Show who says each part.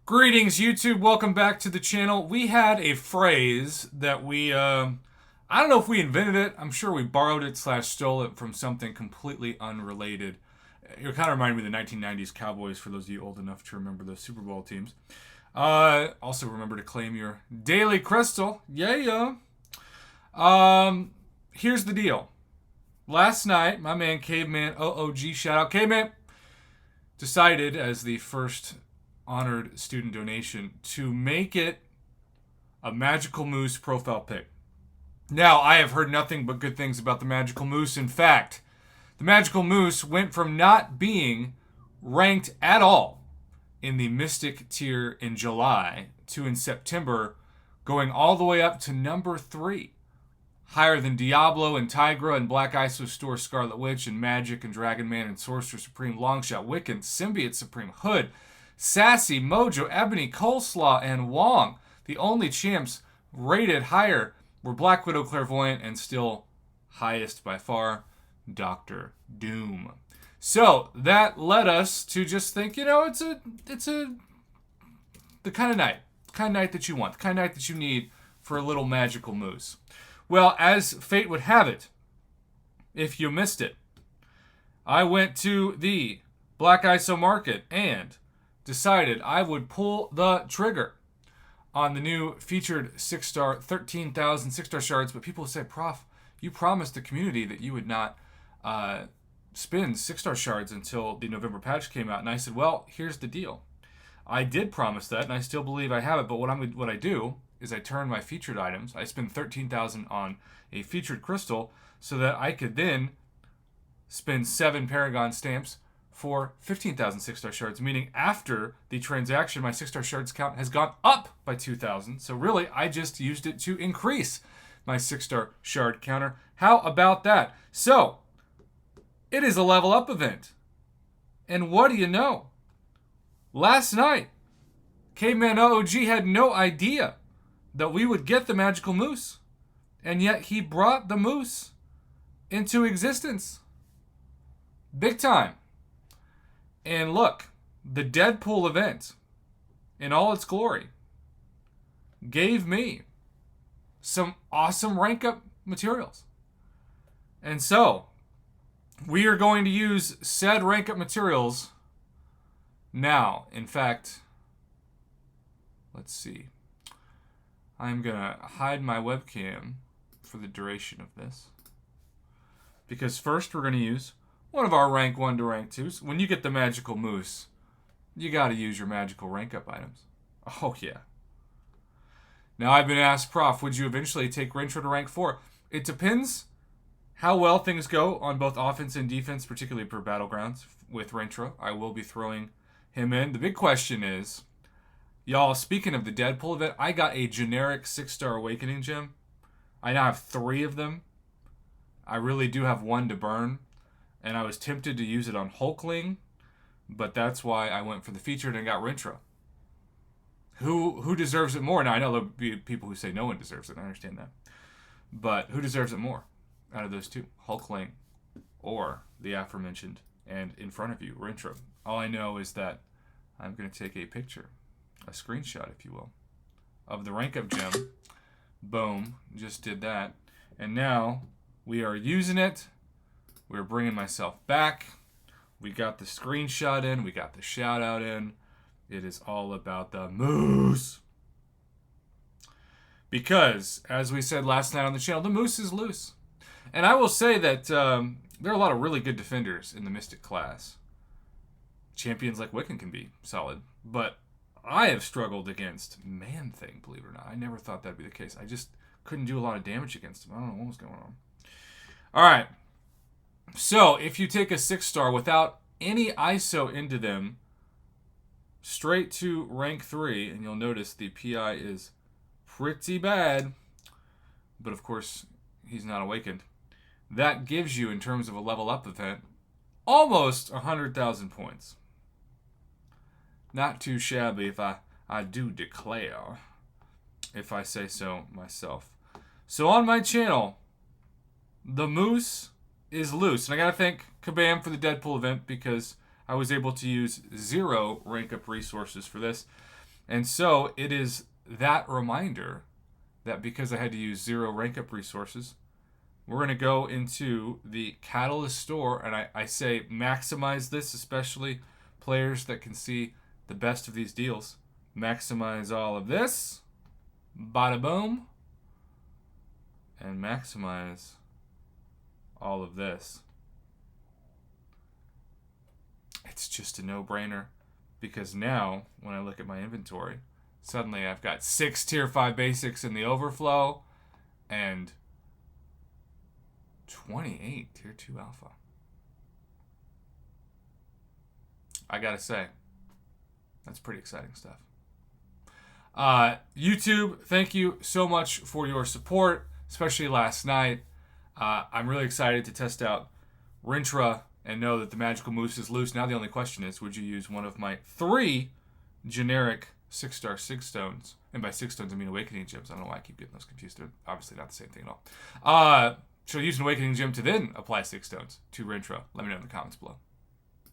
Speaker 1: Greetings, YouTube. Welcome back to the channel. We had a phrase that I don't know if we invented it. I'm sure we borrowed it / stole it from something completely unrelated. It kind of reminded me of the 1990s Cowboys, for those of you old enough to remember those Super Bowl teams. Also, remember to claim your daily crystal. Yeah. Here's the deal. Last night, my man Caveman OOG, shout out Caveman, decided as the first honored student donation to make it a Magical Moose profile pic. Now, I have heard nothing but good things about the Magical Moose. In fact, the Magical Moose went from not being ranked at all in the Mystic tier in July to in September going all the way up to number 3. Higher than Diablo and Tigra and Black ISO Store Scarlet Witch and Magic and Dragon Man and Sorcerer Supreme Longshot Wiccan, Symbiote Supreme Hood, Sassy, Mojo, Ebony, Coleslaw, and Wong. The only champs rated higher were Black Widow, Clairvoyant, and still highest by far, Doctor Doom. So that led us to just think, it's the kind of night that you want, the kind of night that you need for a little Magical Moose. Well, as fate would have it, if you missed it, I went to the Black ISO market and decided I would pull the trigger on the new featured 6-star, 13,000 6-star shards. But people say, Prof, you promised the community that you would not spin 6-star shards until the November patch came out. And I said, well, here's the deal. I did promise that, and I still believe I have it. But what I do is I turn my featured items. I spend 13,000 on a featured crystal so that I could then spend 7 Paragon stamps for 15,000 6-star shards, meaning after the transaction, my 6-star shards count has gone up by 2,000. So really, I just used it to increase my 6-star shard counter. How about that? So, it is a level up event. And what do you know? Last night, Caveman OOG had no idea that we would get the Magical Moose. And yet, he brought the moose into existence. Big time. And look, the Deadpool event, in all its glory, gave me some awesome rank up materials. And so, we are going to use said rank up materials now. In fact, let's see. I'm going to hide my webcam for the duration of this. Because first we're going to use one of our rank 1 to rank 2s. When you get the Magical Moose, you got to use your magical rank up items. Oh, yeah. Now, I've been asked, Prof, would you eventually take Rentro to rank 4? It depends how well things go on both offense and defense, particularly per Battlegrounds with Rentro. I will be throwing him in. The big question is, y'all, speaking of the Deadpool event, I got a generic 6-star Awakening gem. I now have 3 of them. I really do have 1 to burn. And I was tempted to use it on Hulkling, but that's why I went for the featured and got Rentro. Who deserves it more? Now, I know there'll be people who say no one deserves it. I understand that. But who deserves it more out of those two? Hulkling or the aforementioned and in front of you, Rentro. All I know is that I'm going to take a picture, a screenshot, if you will, of the rank up gem. Boom. Just did that. And now we are using it. We're bringing myself back. We got the screenshot in. We got the shout out in. It is all about the moose. Because, as we said last night on the channel, the moose is loose. And I will say that there are a lot of really good defenders in the Mystic class. Champions like Wiccan can be solid. But I have struggled against Man-Thing, believe it or not. I never thought that would be the case. I just couldn't do a lot of damage against him. I don't know what was going on. All right. So, if you take a 6-star without any ISO into them, straight to rank 3, and you'll notice the PI is pretty bad, but of course, he's not awakened. That gives you, in terms of a level up event, almost 100,000 points. Not too shabby if I do declare, if I say so myself. So on my channel, the moose is loose. And I got to thank KABAM for the Deadpool event because I was able to use 0 rank up resources for this. And so it is that reminder that because I had to use 0 rank up resources, we're going to go into the Catalyst store, and I say maximize this, especially players that can see the best of these deals. Maximize all of this. Bada boom. And maximize all of this. It's just a no-brainer, because now when I look at my inventory, suddenly I've got 6 tier 5 basics in the overflow and 28 tier 2 alpha. I gotta say, that's pretty exciting stuff. YouTube, thank you so much for your support, especially last night. I'm really excited to test out Rintra and know that the magical moose is loose. Now the only question is, would you use one of my 3 generic 6-star Sig Stones? And by Sig Stones, I mean Awakening Gems. I don't know why I keep getting those confused. They're obviously not the same thing at all. Should I use an Awakening Gem to then apply Sig Stones to Rintra? Let me know in the comments below.